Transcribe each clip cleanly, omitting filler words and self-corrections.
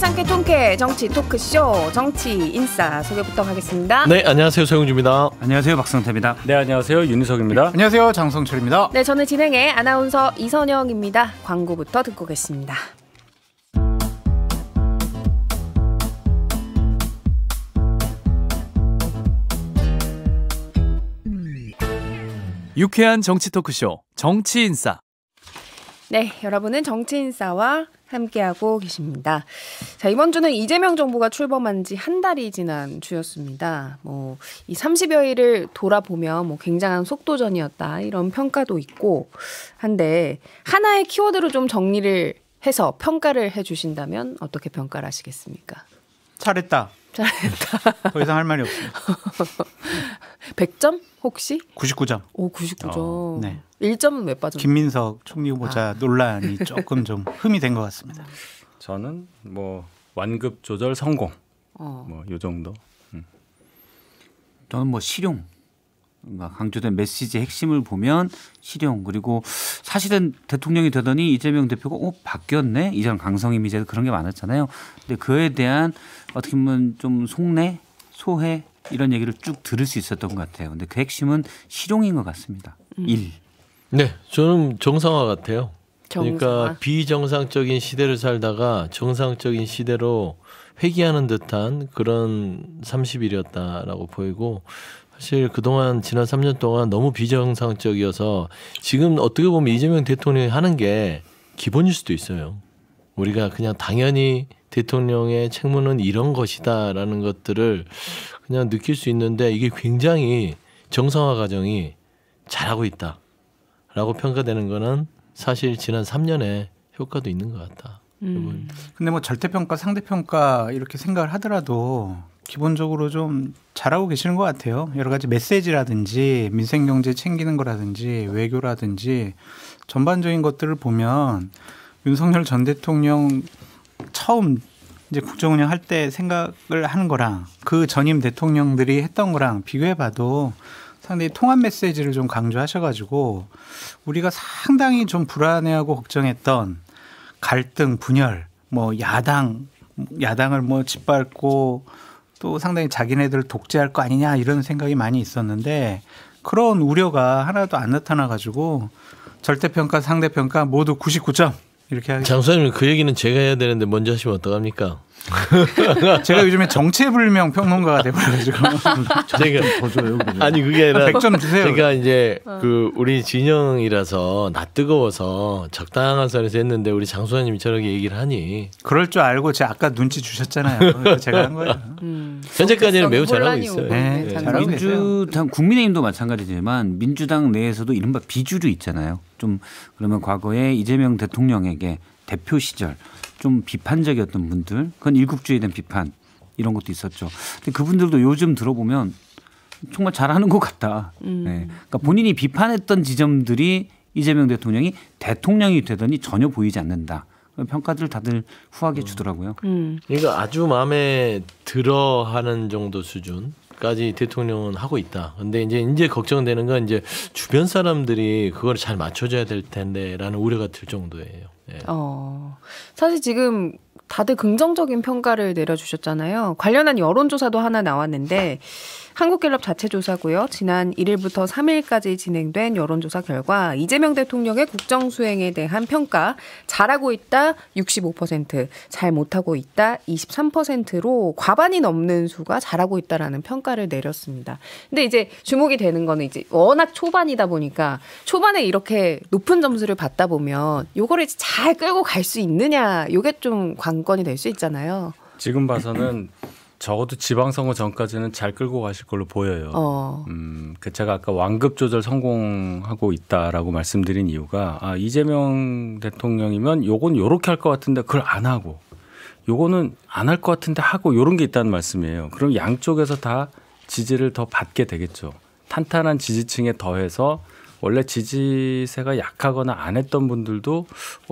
상쾌 통쾌 정치 토크쇼 정치인싸 소개부터 하겠습니다. 네, 안녕하세요. 서영주입니다. 안녕하세요. 박성태입니다. 네, 안녕하세요. 윤희석입니다. 안녕하세요. 장성철입니다. 네, 저는 진행의 아나운서 이선영입니다. 광고부터 듣고 계십니다. 유쾌한 정치 토크쇼 정치인싸. 네, 여러분은 정치인싸와 함께하고 계십니다. 자, 이번 주는 이재명 정부가 출범한 지 한 달이 지난 주였습니다. 이 30여일을 돌아보면 굉장한 속도전이었다 이런 평가도 있고 한데 하나의 키워드로 좀 정리를 해서 평가를 해주신다면 어떻게 평가를 하시겠습니까? 잘했다. 잘했다. 더 이상 할 말이 없어요. 100점 혹시? 99점. 오, 99점. 네. 1점은 왜 빠졌나요? 김민석 총리 후보자 논란이 조금 좀 흠이 된 것 같습니다. 저는 완급 조절 성공. 요 정도. 저는 실용. 강조된 메시지의 핵심을 보면 실용. 그리고 사실은 대통령이 되더니 이재명 대표가 바뀌었네. 이전 강성임 이제 그런 게 많았잖아요. 근데 그에 대한 어떻게 보면 좀 속내, 소회 이런 얘기를 쭉 들을 수 있었던 것 같아요. 근데 그 핵심은 실용인 것 같습니다. 네, 저는 정상화 같아요. 정상화. 그러니까 비정상적인 시대를 살다가 정상적인 시대로 회귀하는 듯한 그런 30일이었다라고 보이고 사실 그동안 지난 3년 동안 너무 비정상적이어서 지금 어떻게 보면 이재명 대통령이 하는 게 기본일 수도 있어요. 우리가 그냥 당연히 대통령의 책무는 이런 것이다라는 것들을 그냥 느낄 수 있는데 이게 굉장히 정상화 과정이 잘하고 있다라고 평가되는 거는 사실 지난 3년의 효과도 있는 것 같다. 근데 절대평가, 상대평가 이렇게 생각을 하더라도 기본적으로 좀 잘하고 계시는 것 같아요. 여러 가지 메시지라든지 민생경제 챙기는 거라든지 외교라든지 전반적인 것들을 보면 윤석열 전 대통령 처음 이제 국정운영 할 때 생각을 하는 거랑 그 전임 대통령들이 했던 거랑 비교해봐도 상당히 통합 메시지를 좀 강조하셔가지고 우리가 상당히 좀 불안해하고 걱정했던 갈등, 분열, 야당을 짓밟고 또 상당히 자기네들 독재할 거 아니냐 이런 생각이 많이 있었는데 그런 우려가 하나도 안 나타나가지고 절대평가, 상대평가 모두 99점 이렇게 하겠습니다. 장소장님 그 얘기는 제가 해야 되는데 먼저 하시면 어떡합니까? 제가 요즘에 정체불명 평론가가 돼버려가지고 제가 더 줘요. 아니 그게 아니라 100점 주세요. 제가 이제 우리 진영이라서 낯뜨거워서 적당한 선에서 했는데 우리 장 소장님이 저렇게 얘기를 하니 그럴 줄 알고 제가 아까 눈치 주셨잖아요. 그래서 제가 한 거예요. 현재까지는 매우 잘하고 있어요. 네, 잘하고 민주당, 국민의힘도 마찬가지지만 민주당 내에서도 이른바 비주류 있잖아요. 좀 그러면 과거에 이재명 대통령에게 대표 시절 좀 비판적이었던 분들, 그건 일국주의에 대한 비판 이런 것도 있었죠. 근데 그분들도 요즘 들어보면 정말 잘하는 것 같다. 네. 그러니까 본인이 비판했던 지점들이 이재명 대통령이 대통령이 되더니 전혀 보이지 않는다. 평가들 다들 후하게 주더라고요. 이거 아주 마음에 들어하는 정도 수준까지 대통령은 하고 있다. 근데 이제 걱정되는 건 이제 주변 사람들이 그걸 잘 맞춰줘야 될 텐데라는 우려가 들 정도예요. 네. 사실 지금 다들 긍정적인 평가를 내려주셨잖아요. 관련한 여론조사도 하나 나왔는데 한국갤럽 자체 조사고요. 지난 1일부터 3일까지 진행된 여론조사 결과 이재명 대통령의 국정수행에 대한 평가 잘하고 있다 65%, 잘 못하고 있다 23%로 과반이 넘는 수가 잘하고 있다라는 평가를 내렸습니다. 근데 이제 주목이 되는 거는 이제 워낙 초반이다 보니까 초반에 이렇게 높은 점수를 받다 보면 요거를 잘 끌고 갈 수 있느냐 요게 좀 관건이 될 수 있잖아요. 지금 봐서는 적어도 지방선거 전까지는 잘 끌고 가실 걸로 보여요. 제가 아까 완급 조절 성공하고 있다라고 말씀드린 이유가 이재명 대통령이면 요건 요렇게 할 것 같은데 그걸 안 하고 요거는 안 할 것 같은데 하고 요런 게 있다는 말씀이에요. 그럼 양쪽에서 다 지지를 더 받게 되겠죠. 탄탄한 지지층에 더해서 원래 지지세가 약하거나 안 했던 분들도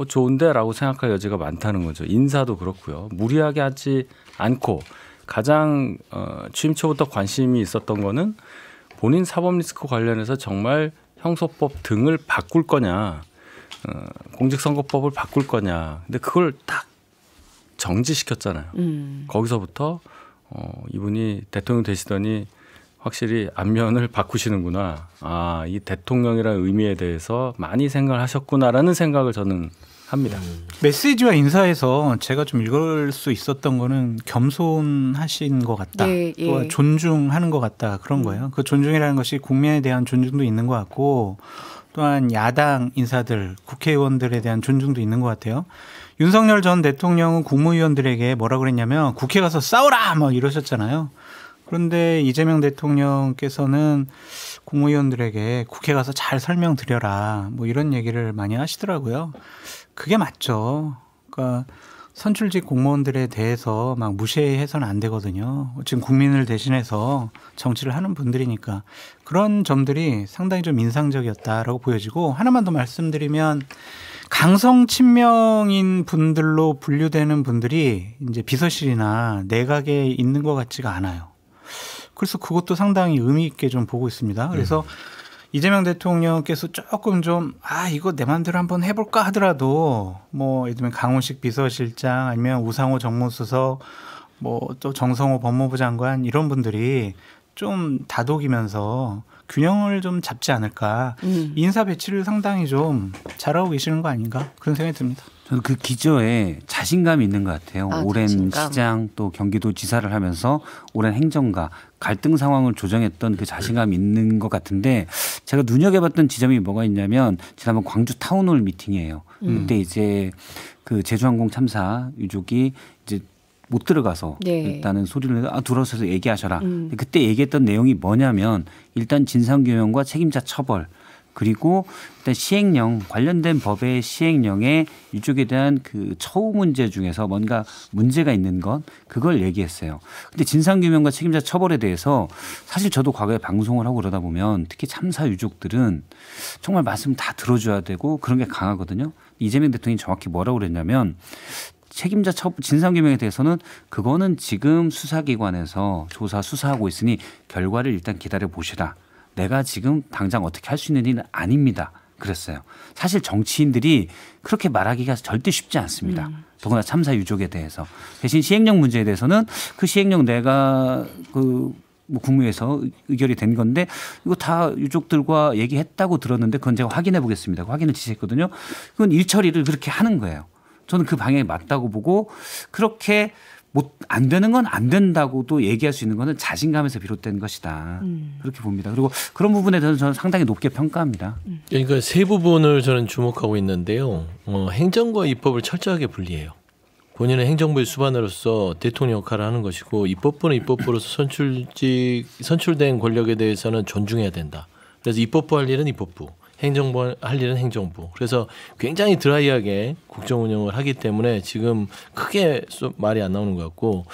좋은데 라고 생각할 여지가 많다는 거죠. 인사도 그렇고요. 무리하게 하지 않고 가장 취임 초부터 관심이 있었던 거는 본인 사법 리스크 관련해서 정말 형소법 등을 바꿀 거냐, 공직선거법을 바꿀 거냐. 근데 그걸 딱 정지시켰잖아요. 거기서부터 이분이 대통령 되시더니 확실히 안면을 바꾸시는구나. 아, 이 대통령이라는 의미에 대해서 많이 생각하셨구나라는 생각을 저는 합니다. 메시지와 인사에서 제가 좀 읽을 수 있었던 거는 겸손하신 것 같다. 예, 예. 또 존중하는 것 같다. 그런 거예요. 그 존중이라는 것이 국민에 대한 존중도 있는 것 같고 또한 야당 인사들, 국회의원들에 대한 존중도 있는 것 같아요. 윤석열 전 대통령은 국무위원들에게 뭐라 그랬냐면 국회 가서 싸우라! 막 이러셨잖아요. 그런데 이재명 대통령께서는 국무위원들에게 국회 가서 잘 설명드려라 뭐 이런 얘기를 많이 하시더라고요. 그게 맞죠. 그러니까 선출직 공무원들에 대해서 막 무시해서는 안 되거든요. 지금 국민을 대신해서 정치를 하는 분들이니까 그런 점들이 상당히 좀 인상적이었다라고 보여지고 하나만 더 말씀드리면 강성 친명인 분들로 분류되는 분들이 이제 비서실이나 내각에 있는 것 같지가 않아요. 그래서 그것도 상당히 의미 있게 좀 보고 있습니다. 그래서 이재명 대통령께서 조금 좀 이거 내 마음대로 한번 해볼까 하더라도 뭐 예를 들면 강훈식 비서실장 아니면 우상호 정무수석 뭐 또 정성호 법무부 장관 이런 분들이 좀 다독이면서 균형을 좀 잡지 않을까. 인사 배치를 상당히 좀 잘하고 계시는 거 아닌가 그런 생각이 듭니다. 저는 그 기저에 자신감이 있는 것 같아요. 오랜 자신감. 시장 또 경기도 지사를 하면서 오랜 행정가 갈등 상황을 조정했던 그 자신감이 있는 것 같은데 제가 눈여겨봤던 지점이 뭐가 있냐면 지난번 광주 타운홀 미팅이에요. 그때 이제 그 제주항공 참사 유족이 이제 못 들어가서 일단은 소리를 들어서서 얘기하셔라. 그때 얘기했던 내용이 뭐냐면 일단 진상규명과 책임자 처벌 그리고 일단 시행령 관련된 법의 시행령에 유족에 대한 그 처우 문제 중에서 뭔가 문제가 있는 것 그걸 얘기했어요. 근데 진상규명과 책임자 처벌에 대해서 사실 저도 과거에 방송을 하고 그러다 보면 특히 참사 유족들은 정말 말씀 다 들어줘야 되고 그런 게 강하거든요. 이재명 대통령이 정확히 뭐라고 그랬냐면 책임자 진상규명에 대해서는 그거는 지금 수사기관에서 조사 수사하고 있으니 결과를 일단 기다려 보시라. 내가 지금 당장 어떻게 할 수 있는 일은 아닙니다. 그랬어요. 사실 정치인들이 그렇게 말하기가 절대 쉽지 않습니다. 더구나 참사 유족에 대해서. 대신 시행령 문제에 대해서는 그 시행령 내가 뭐 국무회에서 의결이 된 건데 이거 다 유족들과 얘기했다고 들었는데 그건 제가 확인해 보겠습니다. 확인을 지시했거든요. 그건 일처리를 그렇게 하는 거예요. 저는 그 방향이 맞다고 보고 그렇게 안 되는 건 안 된다고도 얘기할 수 있는 거는 자신감에서 비롯된 것이다. 그렇게 봅니다. 그리고 그런 부분에 대해서 저는 상당히 높게 평가합니다. 그러니까 세 부분을 저는 주목하고 있는데요. 행정과 입법을 철저하게 분리해요. 본인은 행정부의 수반으로서 대통령 역할을 하는 것이고 입법부는 입법부로서 선출된 권력에 대해서는 존중해야 된다. 그래서 입법부 할 일은 입법부. 행정부 할 일은 행정부. 그래서 굉장히 드라이하게 국정 운영을 하기 때문에 지금 크게 말이 안 나오는 것 같고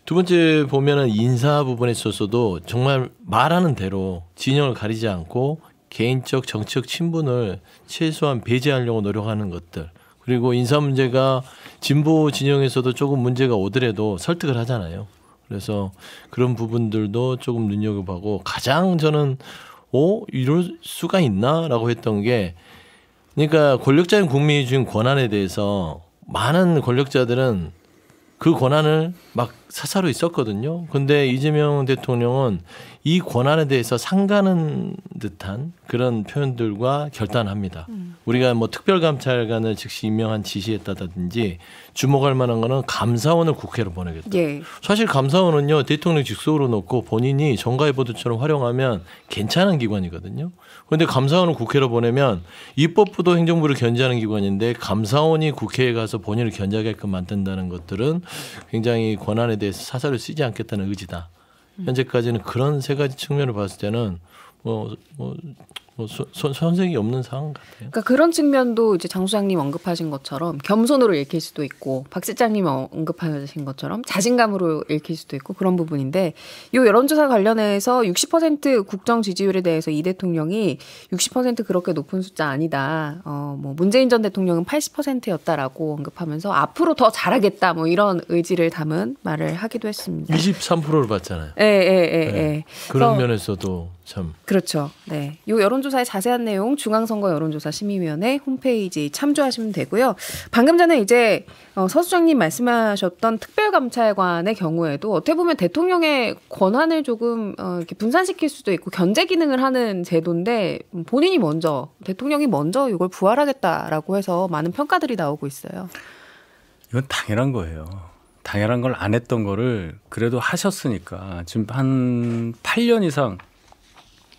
두 번째 보면은 인사 부분에 있어서도 정말 말하는 대로 진영을 가리지 않고 개인적 정치적 친분을 최소한 배제하려고 노력하는 것들. 그리고 인사 문제가 진보 진영에서도 조금 문제가 오더라도 설득을 하잖아요. 그래서 그런 부분들도 조금 눈여겨보고 가장 저는 이럴 수가 있나라고 했던 게 그러니까 권력자인 국민이 준 권한에 대해서 많은 권력자들은 그 권한을 막 사사로 있었거든요. 근데 이재명 대통령은 이 권한에 대해서 상가는 듯한 그런 표현들과 결단합니다. 우리가 뭐 특별감찰관을 즉시 임명한 지시했다든지 주목할 만한 거는 감사원을 국회로 보내겠다. 예. 사실 감사원은요 대통령 직속으로 놓고 본인이 정가의보도처럼 활용하면 괜찮은 기관이거든요. 그런데 감사원을 국회로 보내면 입법부도 행정부를 견제하는 기관인데 감사원이 국회에 가서 본인을 견제하게끔 만든다는 것들은 굉장히 권한에 대해서 사사를 쓰지 않겠다는 의지다. 현재까지는 그런 세 가지 측면을 봤을 때는 손색이 없는 상황 같아요. 그러니까 그런 측면도 이제 장 소장님 언급하신 것처럼 겸손으로 읽힐 수도 있고 박 실장님 언급하신 것처럼 자신감으로 읽힐 수도 있고 그런 부분인데 이 여론조사 관련해서 60% 국정 지지율에 대해서 이 대통령이 60% 그렇게 높은 숫자 아니다. 뭐 문재인 전 대통령은 80%였다라고 언급하면서 앞으로 더 잘하겠다 뭐 이런 의지를 담은 말을 하기도 했습니다. 23%를 받잖아요. 예. 그런 면에서도 참. 그렇죠. 네. 요 여론조사의 자세한 내용 중앙선거 여론조사 심의위원회 홈페이지 참조하시면 되고요. 방금 전에 이제 서 수장님 말씀하셨던 특별감찰관의 경우에도 어떻게 보면 대통령의 권한을 조금 이렇게 분산시킬 수도 있고 견제 기능을 하는 제도인데 본인이 먼저 대통령이 먼저 이걸 부활하겠다라고 해서 많은 평가들이 나오고 있어요. 이건 당연한 거예요. 당연한 걸 안 했던 거를 그래도 하셨으니까 지금 한 8년 이상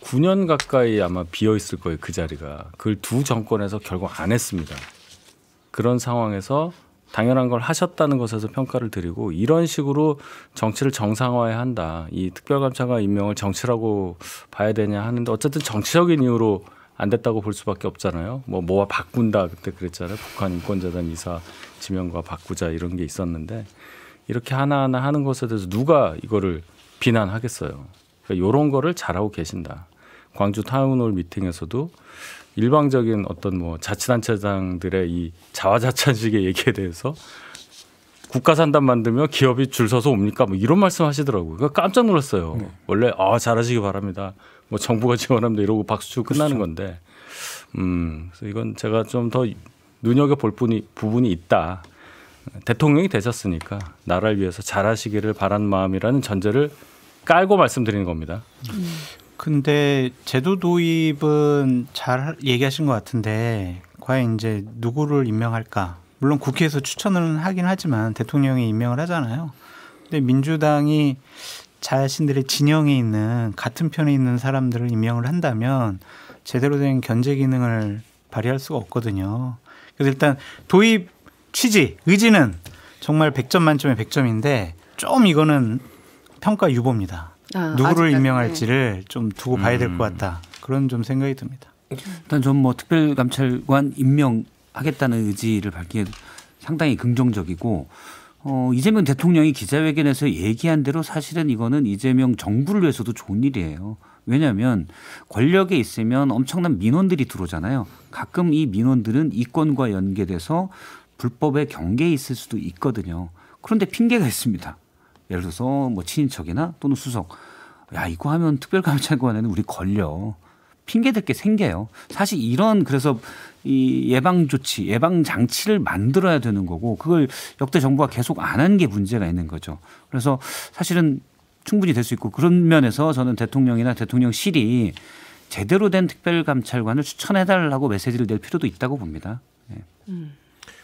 9년 가까이 아마 비어 있을 거예요. 그 자리가. 그걸 두 정권에서 결국 안 했습니다. 그런 상황에서 당연한 걸 하셨다는 것에서 평가를 드리고 이런 식으로 정치를 정상화해야 한다. 이 특별감찰관 임명을 정치라고 봐야 되냐 하는데 어쨌든 정치적인 이유로 안 됐다고 볼 수밖에 없잖아요. 뭐와 바꾼다 그때 그랬잖아요. 북한 인권재단 이사 지명과 바꾸자 이런 게 있었는데 이렇게 하나하나 하는 것에 대해서 누가 이거를 비난하겠어요. 그러니까 이런 거를 잘하고 계신다. 광주 타운홀 미팅에서도 일방적인 어떤 뭐 자치단체장들의 이 자화자찬식의 얘기에 대해서 국가산단 만들면 기업이 줄 서서 옵니까? 뭐 이런 말씀하시더라고요. 그러니까 깜짝 놀랐어요. 원래 잘하시기 바랍니다. 뭐 정부가 지원합니다 이러고 박수 치고 끝나는 건데, 그래서 이건 제가 좀 더 눈여겨 볼 부분이 있다. 대통령이 되셨으니까 나라를 위해서 잘하시기를 바라는 마음이라는 전제를 깔고 말씀드리는 겁니다. 근데 제도 도입은 잘 얘기하신 것 같은데 과연 이제 누구를 임명할까? 물론 국회에서 추천을 하긴 하지만 대통령이 임명을 하잖아요. 근데 민주당이 자신들의 진영에 있는 같은 편에 있는 사람들을 임명을 한다면 제대로 된 견제 기능을 발휘할 수가 없거든요. 그래서 일단 도입 취지, 의지는 정말 100점 만점에 100점인데 좀 이거는 평가 유보입니다. 누구를 임명할지를 좀 두고 봐야 될 것 같다. 그런 좀 생각이 듭니다. 일단 전 뭐 특별감찰관 임명하겠다는 의지를 밝기에 상당히 긍정적이고 이재명 대통령이 기자회견에서 얘기한 대로 사실은 이거는 이재명 정부를 위해서도 좋은 일이에요. 왜냐하면 권력에 있으면 엄청난 민원들이 들어오잖아요. 가끔 이 민원들은 이권과 연계돼서 불법의 경계에 있을 수도 있거든요. 그런데 핑계가 있습니다. 예를 들어서 뭐 친인척이나 또는 수석. 야, 이거 하면 특별감찰관에는 우리 걸려. 핑계될 게 생겨요. 사실 이런 그래서 이 예방 조치, 예방 장치를 만들어야 되는 거고 그걸 역대 정부가 계속 안 한 게 문제가 있는 거죠. 그래서 사실은 충분히 될 수 있고 그런 면에서 저는 대통령이나 대통령실이 제대로 된 특별감찰관을 추천해달라고 메시지를 낼 필요도 있다고 봅니다. 네.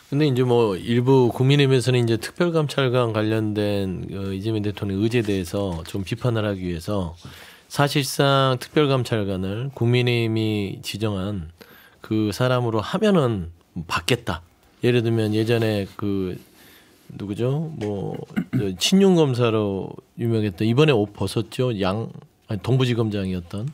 근데 이제 뭐 일부 국민의힘에서는 이제 특별감찰관 관련된 이재명 대통령 의제에 대해서 좀 비판을 하기 위해서 사실상 특별감찰관을 국민의힘이 지정한 그 사람으로 하면은 받겠다. 예를 들면 예전에 그 누구죠? 뭐 친윤 검사로 유명했던 이번에 옷 벗었죠. 동부지검장이었던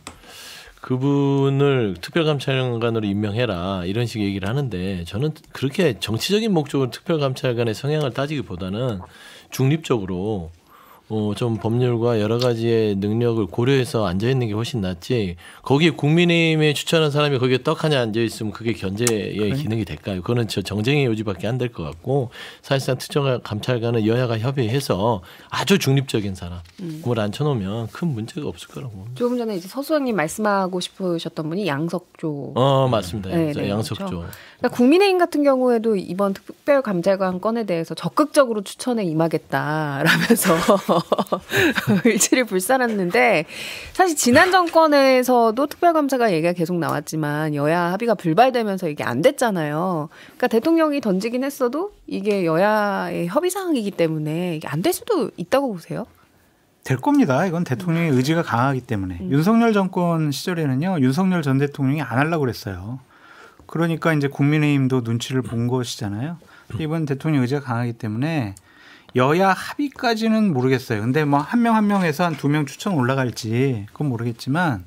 그분을 특별감찰관으로 임명해라 이런 식의 얘기를 하는데 저는 그렇게 정치적인 목적으로 특별감찰관의 성향을 따지기보다는 중립적으로 좀 법률과 여러 가지의 능력을 고려해서 앉아 있는 게 훨씬 낫지. 거기에 국민의힘에 추천한 사람이 거기에 떡하니 앉아 있으면 그게 견제의 기능이 될까요? 그거는 정쟁의 요지밖에 안 될 것 같고 사실상 특별감찰관은 여야가 협의해서 아주 중립적인 사람을 앉혀놓으면 큰 문제가 없을 거라고 봅니다. 조금 전에 이제 서 수장님 말씀하고 싶으셨던 분이 양석조. 맞습니다. 네, 양석조. 그렇죠. 그러니까 국민의힘 같은 경우에도 이번 특별감찰관 건에 대해서 적극적으로 추천에 임하겠다라면서 의지를 불살았는데 사실 지난 정권에서도 특별감찰관 얘기가 계속 나왔지만 여야 합의가 불발되면서 이게 안 됐잖아요. 그러니까 대통령이 던지긴 했어도 이게 여야의 협의 사항이기 때문에 이게 안 될 수도 있다고 보세요? 될 겁니다. 이건 대통령의 의지가 강하기 때문에. 윤석열 정권 시절에는요. 윤석열 전 대통령이 안 하려고 그랬어요. 그러니까 이제 국민의힘도 눈치를 본 것이잖아요. 이번 대통령 의지가 강하기 때문에 여야 합의까지는 모르겠어요. 근데 뭐 한 명 한 명에서 한 2명 추천 올라갈지 그건 모르겠지만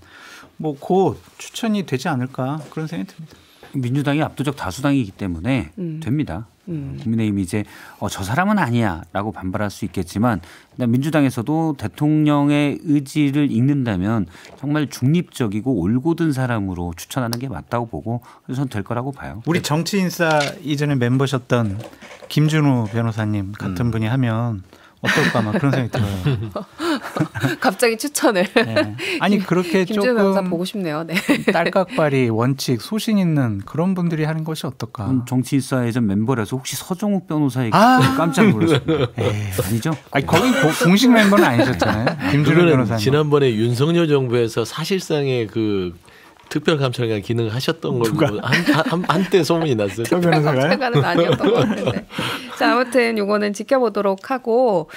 뭐 곧 추천이 되지 않을까 그런 생각이 듭니다. 민주당이 압도적 다수당이기 때문에 됩니다. 국민의힘이 이제 저 사람은 아니야라고 반발할 수 있겠지만 민주당에서도 대통령의 의지를 읽는다면 정말 중립적이고 올곧은 사람으로 추천하는 게 맞다고 보고 그래서 저는 될 거라고 봐요. 우리 정치인사 이전에 멤버셨던 김준우 변호사님 같은 분이 하면 어떨까 막 그런 생각이 들어요. 갑자기 추천을. 네. 아니 그렇게 김준우 변호사 조금 보고 싶네요. 네. 딸깍발이 원칙 소신 있는 그런 분들이 하는 것이 어떨까. 정치인사 예전 멤버라서 혹시 서정욱 변호사에게 깜짝 놀랐습니다. 아니죠? 아니 거기 공식 멤버는 아니셨잖아요. 김준우 변호사님. 지난번에 윤석열 정부에서 사실상의 그 특별감찰관 기능을 하셨던 걸로 한때 소문이 났어요. 특별감찰관은 아니었던 것 같은데. 자, 아무튼 요거는 지켜보도록 하고,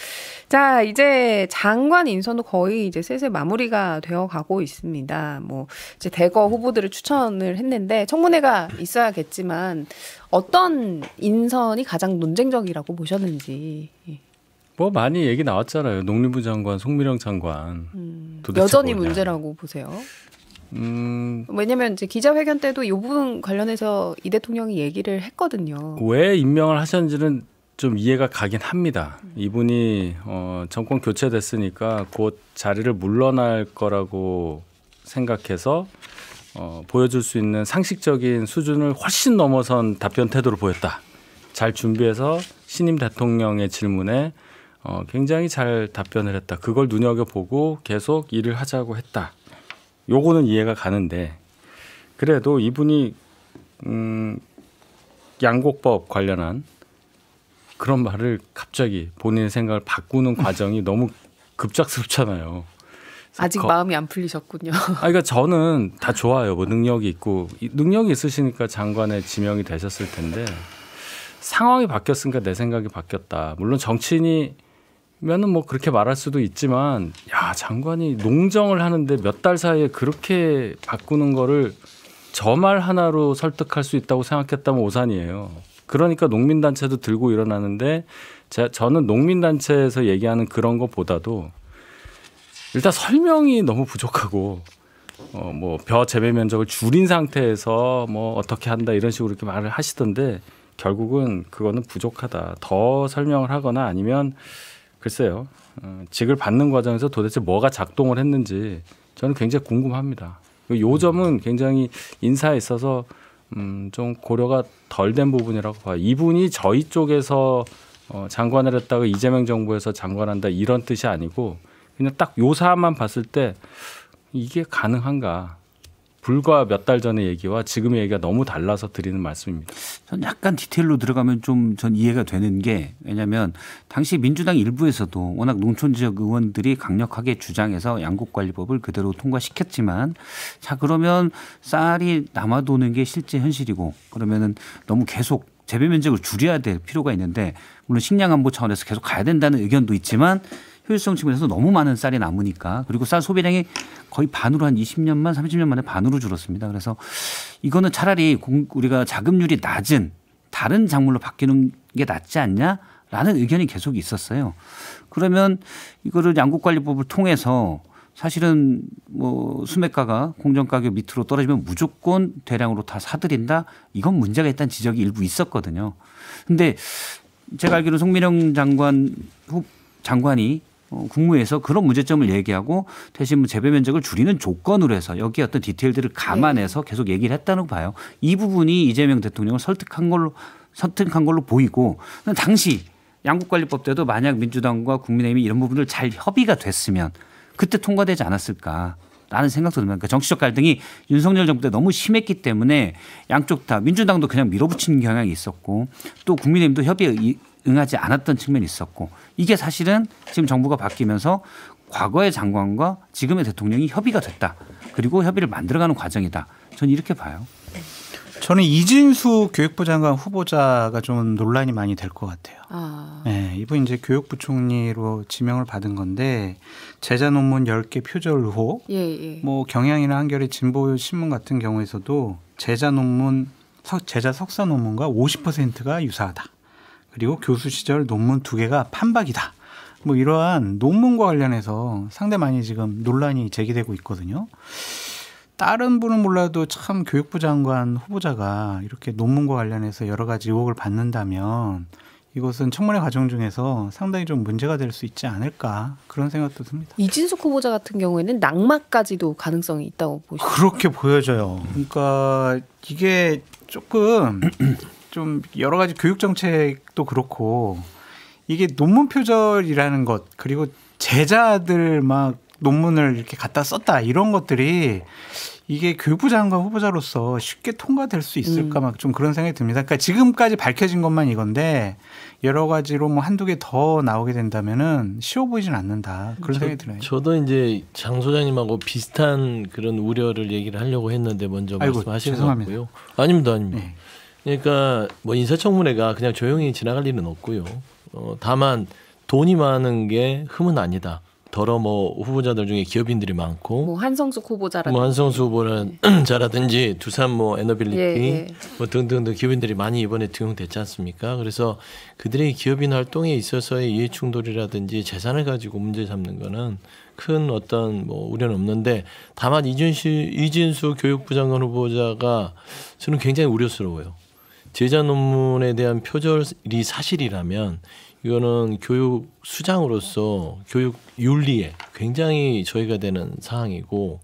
자, 이제 장관 인선도 거의 이제 슬슬 마무리가 되어 가고 있습니다. 뭐 이제 대거 후보들을 추천을 했는데 청문회가 있어야겠지만 어떤 인선이 가장 논쟁적이라고 보셨는지. 뭐 많이 얘기 나왔잖아요. 농림부 장관, 송미령 장관. 여전히 뭐냐. 문제라고 보세요. 왜냐면 이제 기자회견 때도 이 부분 관련해서 이 대통령이 얘기를 했거든요. 왜 임명을 하셨는지는 좀 이해가 가긴 합니다. 이분이 정권 교체됐으니까 곧 자리를 물러날 거라고 생각해서 보여줄 수 있는 상식적인 수준을 훨씬 넘어선 답변 태도를 보였다. 잘 준비해서 신임 대통령의 질문에 굉장히 잘 답변을 했다. 그걸 눈여겨보고 계속 일을 하자고 했다. 요거는 이해가 가는데 그래도 이분이 양곡법 관련한 그런 말을 갑자기 본인의 생각을 바꾸는 과정이 너무 급작스럽잖아요. 아직 마음이 안 풀리셨군요. 그러니까 저는 다 좋아요. 뭐 능력이 있고 능력이 있으시니까 장관에 지명이 되셨을 텐데 상황이 바뀌었으니까 내 생각이 바뀌었다. 물론 정치인이 면은 뭐 그렇게 말할 수도 있지만 야 장관이 농정을 하는데 몇 달 사이에 그렇게 바꾸는 거를 저 말 하나로 설득할 수 있다고 생각했다면 오산이에요. 그러니까 농민단체도 들고 일어나는데 저는 농민단체에서 얘기하는 그런 것보다도 일단 설명이 너무 부족하고 뭐 벼 재배 면적을 줄인 상태에서 뭐 어떻게 한다 이런 식으로 이렇게 말을 하시던데 결국은 그거는 부족하다. 더 설명을 하거나 아니면 글쎄요. 직을 받는 과정에서 도대체 뭐가 작동을 했는지 저는 굉장히 궁금합니다. 요 점은 굉장히 인사에 있어서 좀 고려가 덜 된 부분이라고 봐요. 이분이 저희 쪽에서 장관을 했다가 이재명 정부에서 장관한다 이런 뜻이 아니고 그냥 딱 요 사안만 봤을 때 이게 가능한가. 불과 몇 달 전의 얘기와 지금의 얘기가 너무 달라서 드리는 말씀입니다. 전 약간 디테일로 들어가면 좀 전 이해가 되는 게 왜냐하면 당시 민주당 일부에서도 워낙 농촌 지역 의원들이 강력하게 주장해서 양곡관리법을 그대로 통과시켰지만 자 그러면 쌀이 남아도는 게 실제 현실이고 그러면은 너무 계속 재배 면적을 줄여야 될 필요가 있는데 물론 식량 안보 차원에서 계속 가야 된다는 의견도 있지만 효율성 측면에서 너무 많은 쌀이 남으니까 그리고 쌀 소비량이 거의 반으로 한 20년만 30년 만에 반으로 줄었습니다. 그래서 이거는 차라리 우리가 자급률이 낮은 다른 작물로 바뀌는 게 낫지 않냐라는 의견이 계속 있었어요. 그러면 이거를 양곡관리법을 통해서 사실은 뭐 수매가가 공정가격 밑으로 떨어지면 무조건 대량으로 다 사들인다. 이건 문제가 있다는 지적이 일부 있었거든요. 그런데 제가 알기로 송미령 장관이 국무회에서 그런 문제점을 얘기하고 대신 재배 면적을 줄이는 조건으로 해서 여기에 어떤 디테일들을 감안해서 계속 얘기를 했다고 봐요. 이 부분이 이재명 대통령을 설득한 걸로 보이고 당시 양곡관리법 때도 만약 민주당과 국민의힘이 이런 부분을 잘 협의가 됐으면 그때 통과되지 않았을까라는 생각도 듭니다. 그러니까 정치적 갈등이 윤석열 정부 때 너무 심했기 때문에 양쪽 다 민주당도 그냥 밀어붙이는 경향이 있었고 또 국민의힘도 협의에 응하지 않았던 측면이 있었고 이게 사실은 지금 정부가 바뀌면서 과거의 장관과 지금의 대통령이 협의가 됐다. 그리고 협의를 만들어가는 과정이다. 저는 이렇게 봐요. 저는 이진수 교육부 장관 후보자가 좀 논란이 많이 될 것 같아요. 네, 이분 이제 교육부총리로 지명을 받은 건데 제자 논문 10개 표절 의혹, 뭐 경향이나 한겨레 진보 신문 같은 경우에서도 제자 석사 논문과 50%가 유사하다. 그리고 교수 시절 논문 2개가 판박이다. 뭐 이러한 논문과 관련해서 상당히 많이 지금 논란이 제기되고 있거든요. 다른 분은 몰라도 참 교육부 장관 후보자가 이렇게 논문과 관련해서 여러 가지 의혹을 받는다면 이것은 청문회 과정 중에서 상당히 좀 문제가 될 수 있지 않을까 그런 생각도 듭니다. 이진숙 후보자 같은 경우에는 낙마까지도 가능성이 있다고 보시죠? 그렇게 보여져요. 그러니까 이게 조금 좀 여러 가지 교육 정책도 그렇고 이게 논문 표절이라는 것 그리고 제자들 막 논문을 이렇게 갖다 썼다 이런 것들이 이게 교육부 장관 후보자로서 쉽게 통과될 수 있을까 막 좀 그런 생각이 듭니다. 그러니까 지금까지 밝혀진 것만 이건데 여러 가지로 뭐 한두 개 더 나오게 된다면은 쉬워 보이진 않는다. 그런 생각이 들어요. 저도 이제 장 소장님하고 비슷한 그런 우려를 얘기를 하려고 했는데 먼저 말씀하신 것 같고요. 아닙니다. 네. 그러니까 뭐 인사청문회가 그냥 조용히 지나갈 일은 없고요. 다만 돈이 많은 게 흠은 아니다. 더러 뭐 후보자들 중에 기업인들이 많고 뭐 한성숙 후보자라든지 뭐 한성숙 후보자라든지 두산 뭐 에너빌리티 뭐 등등등 기업인들이 많이 이번에 등용됐지 않습니까? 그래서 그들의 기업인 활동에 있어서의 이해 충돌이라든지 재산을 가지고 문제 삼는 거는 큰 어떤 뭐 우려는 없는데 다만 이진수 교육부 장관 후보자가 저는 굉장히 우려스러워요. 제자 논문에 대한 표절이 사실이라면 이거는 교육 수장으로서 교육 윤리에 굉장히 저해가 되는 사항이고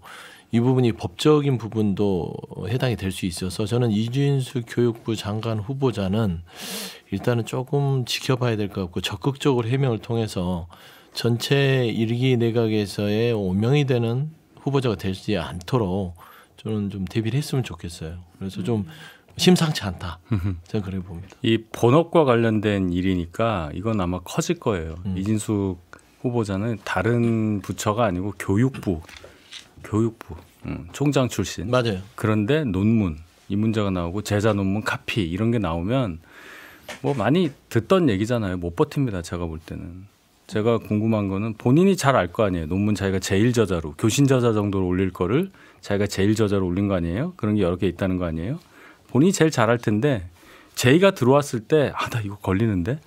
이 부분이 법적인 부분도 해당이 될 수 있어서 저는 이진수 교육부 장관 후보자는 일단은 조금 지켜봐야 될 것 같고 적극적으로 해명을 통해서 전체 1기 내각에서의 오명이 되는 후보자가 되지 않도록 저는 좀 대비를 했으면 좋겠어요. 그래서 좀 심상치 않다. 저는 그래 봅니다. 이 본업과 관련된 일이니까 이건 아마 커질 거예요. 이진숙 후보자는 다른 부처가 아니고 교육부 총장 출신. 맞아요. 그런데 논문 이 문제가 나오고 제자 논문 카피 이런 게 나오면 뭐 많이 듣던 얘기잖아요. 못 버팁니다. 제가 볼 때는. 제가 궁금한 거는 본인이 잘 알 거 아니에요. 논문 자기가 제일 저자로 교신 저자 정도로 올릴 거를 자기가 제일 저자로 올린 거 아니에요. 그런 게 여러 개 있다는 거 아니에요. 본인이 제일 잘할 텐데 제의가 들어왔을 때 나 이거 걸리는데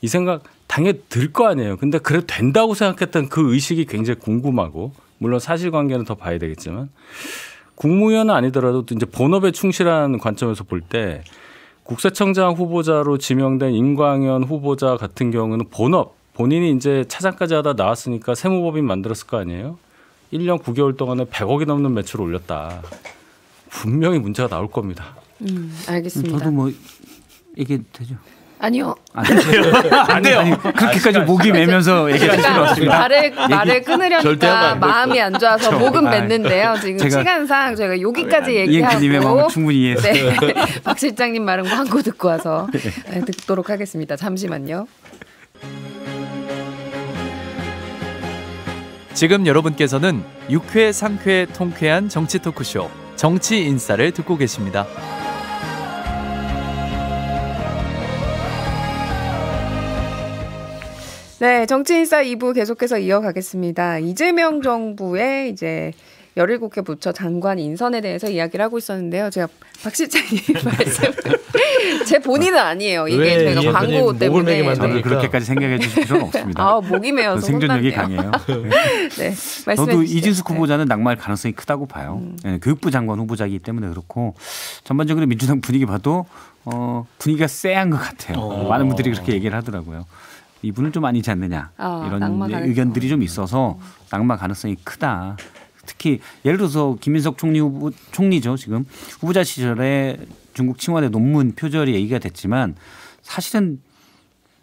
이 생각 당연히 들 거 아니에요. 근데 그래도 된다고 생각했던 그 의식이 굉장히 궁금하고 물론 사실관계는 더 봐야 되겠지만 국무위원은 아니더라도 이제 본업에 충실한 관점에서 볼 때 국세청장 후보자로 지명된 임광현 후보자 같은 경우는 본인이 이제 차장까지 하다 나왔으니까 세무법인 만들었을 거 아니에요. 1년 9개월 동안에 100억이 넘는 매출을 올렸다. 분명히 문제가 나올 겁니다. 알겠습니다. 저도 뭐 얘기해도 되죠? 아니요. 안 돼요. 아니, 그렇게까지 목이 메면서 얘기할 필요 없습니다. 말을 끊으려니까 마음이 안 좋아서 목은 맸는데요. 지금 시간상 저희가 여기까지 얘기하고 이행기님의 마음을 충분히 이해해서 네. 박 실장님 말은 광고 듣고 와서 듣도록 하겠습니다. 잠시만요. 지금 여러분께서는 6회, 상쾌, 통쾌한 정치 토크쇼 정치 인사를 듣고 계십니다. 네, 정치인사 2부 계속해서 이어가겠습니다. 이재명 정부의 이제 17개 부처 장관 인선에 대해서 이야기를 하고 있었는데요. 제가 박 실장님 말씀 제 본인은 아니에요. 이게 저희가 광고 때문에 저는 그렇게까지 생각해 주실 필요는 없습니다. 목이 메어서 생존력이 강해요. 네, 저도 이진숙 후보자는 낙마할 가능성이 크다고 봐요. 네, 교육부 장관 후보자이기 때문에 그렇고 전반적으로 민주당 분위기 봐도 분위기가 쎄한 것 같아요. 많은 분들이 그렇게 얘기를 하더라고요. 이분은 좀 아니지 않느냐 이런 의견들이 좀 있어서 낙마 가능성이 크다. 특히 예를 들어서 김민석 총리죠. 지금 후보자 시절에 중국 칭화대 논문 표절이 얘기가 됐지만 사실은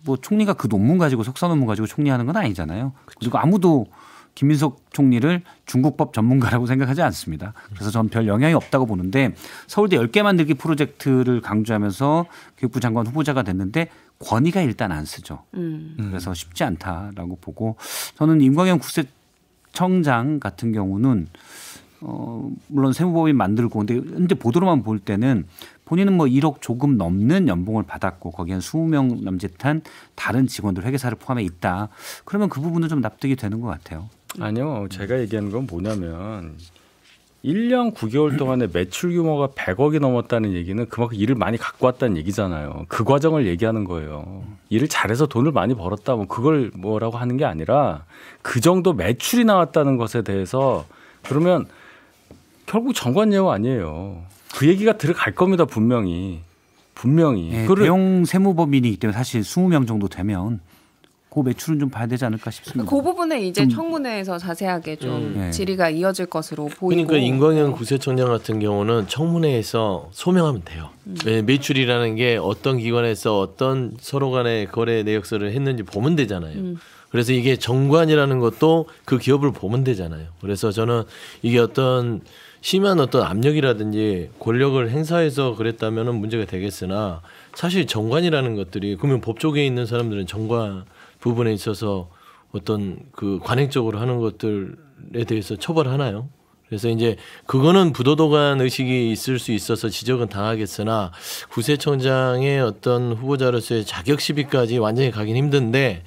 뭐 총리가 그 논문 가지고 석사 논문 가지고 총리하는 건 아니잖아요. 그리고 아무도 김민석 총리를 중국법 전문가라고 생각하지 않습니다. 그래서 전 별 영향이 없다고 보는데 서울대 10개 만들기 프로젝트를 강조하면서 교육부 장관 후보자가 됐는데 권위가 일단 안 쓰죠. 그래서 쉽지 않다라고 보고 저는 임광현 국세청장 같은 경우는 물론 세무법인 만들고 근데 보도로만 볼 때는 본인은 뭐 1억 조금 넘는 연봉을 받았고 거기엔 20명 남짓한 다른 직원들 회계사를 포함해 있다. 그러면 그 부분은 좀 납득이 되는 것 같아요. 아니요. 제가 얘기하는 건 뭐냐면 1년 9개월 동안에 매출 규모가 100억이 넘었다는 얘기는 그만큼 일을 많이 갖고 왔다는 얘기잖아요. 그 과정을 얘기하는 거예요. 일을 잘해서 돈을 많이 벌었다. 뭐 그걸 뭐라고 하는 게 아니라 그 정도 매출이 나왔다는 것에 대해서 그러면 결국 정관 예우 아니에요. 그 얘기가 들어갈 겁니다. 분명히. 네, 대형 세무법인이기 때문에 사실 20명 정도 되면 그 매출은 좀 봐야 되지 않을까 싶습니다. 그 부분에 이제 청문회에서 자세하게 좀 질의가 이어질 것으로 보이고. 그러니까 임광현 구세청장 같은 경우는 청문회에서 소명하면 돼요. 매출이라는 게 어떤 기관에서 어떤 서로 간의 거래 내역서를 했는지 보면 되잖아요. 그래서 이게 정관이라는 것도 그 기업을 보면 되잖아요. 그래서 저는 이게 어떤 심한 어떤 압력이라든지 권력을 행사해서 그랬다면 문제가 되겠으나 사실 정관이라는 것들이 그러면 법조계에 있는 사람들은 정관 부분에 있어서 어떤 그 관행적으로 하는 것들에 대해서 처벌하나요? 그래서 이제 그거는 부도덕한 의식이 있을 수 있어서 지적은 당하겠으나 구세청장의 어떤 후보자로서의 자격 시비까지 완전히 가긴 힘든데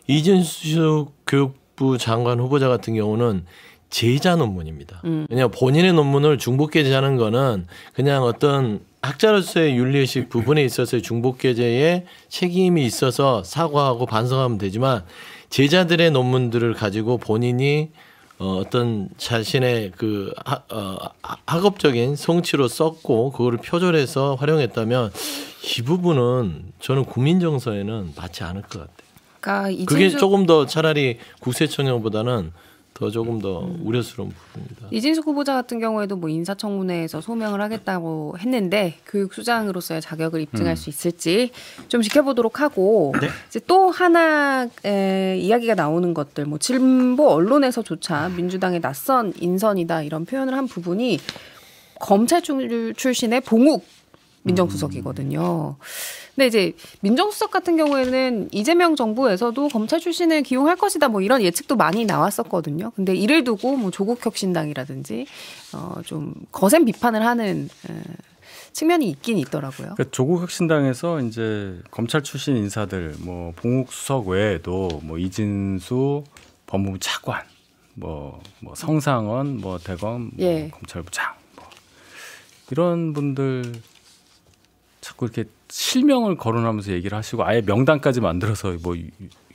이진숙 교육부 장관 후보자 같은 경우는 제자 논문입니다. 그냥 본인의 논문을 중복게재하는 거는 그냥 어떤 학자로서의 윤리의식 부분에 있어서의 중복게재에 책임이 있어서 사과하고 반성하면 되지만 제자들의 논문들을 가지고 본인이 어떤 자신의 그 학업적인 성취로 썼고 그거를 표절해서 활용했다면 이 부분은 저는 국민정서에는 맞지 않을 것 같아요. 그러니까 그게 조금 더 차라리 구세청장보다는 더 조금 더 우려스러운 부분입니다. 이진숙 후보자 같은 경우에도 뭐 인사청문회에서 소명을 하겠다고 했는데 교육수장으로서의 자격을 입증할 수 있을지 좀 지켜보도록 하고 이제 또 하나 이야기가 나오는 것들 뭐 진보 언론에서조차 민주당의 낯선 인선이다 이런 표현을 한 부분이 검찰 출신의 봉욱 민정수석이거든요. 근데 이제 민정수석 같은 경우에는 이재명 정부에서도 검찰 출신을 기용할 것이다 뭐 이런 예측도 많이 나왔었거든요. 근데 이를 두고 뭐 조국혁신당이라든지 좀 거센 비판을 하는 측면이 있긴 있더라고요. 그러니까 조국혁신당에서 이제 검찰 출신 인사들 뭐 봉욱 수석 외에도 뭐 이진수 법무부 차관, 뭐 성상원, 뭐 대검 뭐 검찰부장 뭐 이런 분들 자꾸 이렇게 실명을 거론하면서 얘기를 하시고 아예 명단까지 만들어서 뭐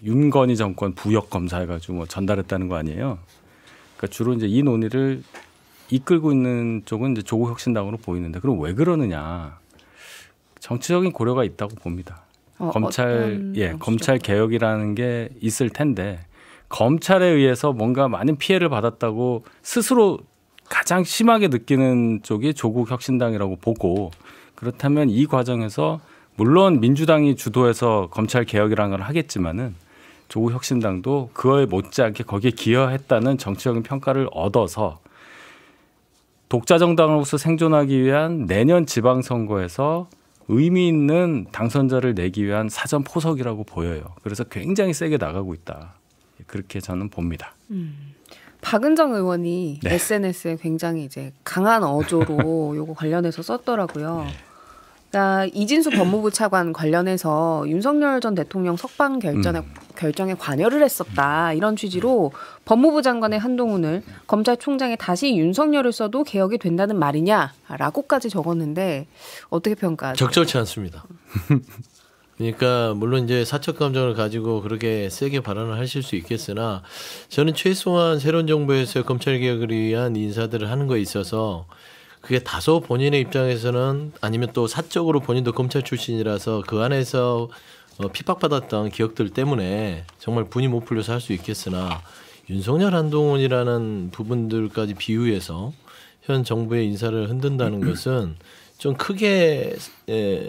윤건희 정권 부역 검사해가지고 뭐 전달했다는 거 아니에요. 그러니까 주로 이제 이 논의를 이끌고 있는 쪽은 이제 조국혁신당으로 보이는데 그럼 왜 그러느냐? 정치적인 고려가 있다고 봅니다. 검찰 개혁이라는 게 있을 텐데 검찰에 의해서 뭔가 많은 피해를 받았다고 스스로 가장 심하게 느끼는 쪽이 조국혁신당이라고 보고. 그렇다면 이 과정에서 물론 민주당이 주도해서 검찰 개혁이라는 걸 하겠지만은 조국혁신당도 그거에 못지않게 거기에 기여했다는 정치적인 평가를 얻어서 독자 정당으로서 생존하기 위한 내년 지방선거에서 의미 있는 당선자를 내기 위한 사전 포석이라고 보여요. 그래서 굉장히 세게 나가고 있다. 그렇게 저는 봅니다. 박은정 의원이 SNS에 굉장히 이제 강한 어조로 요거 관련해서 썼더라고요. 그러니까 이진수 법무부 차관 관련해서 윤석열 전 대통령 석방 결정에 관여를 했었다. 이런 취지로 법무부 장관의 한동훈을 검찰총장에 다시 윤석열을 써도 개혁이 된다는 말이냐라고까지 적었는데 어떻게 평가하세요? 적절치 않습니다. 그러니까 물론 이제 사적 감정을 가지고 그렇게 세게 발언을 하실 수 있겠으나 저는 최소한 새로운 정부에서 검찰 개혁을 위한 인사들을 하는 거에 있어서 그게 다소 본인의 입장에서는 아니면 또 사적으로 본인도 검찰 출신이라서 그 안에서 핍박받았던 기억들 때문에 정말 분이 못 풀려서 할 수 있겠으나 윤석열 한동훈이라는 부분들까지 비유해서 현 정부의 인사를 흔든다는 것은 좀 크게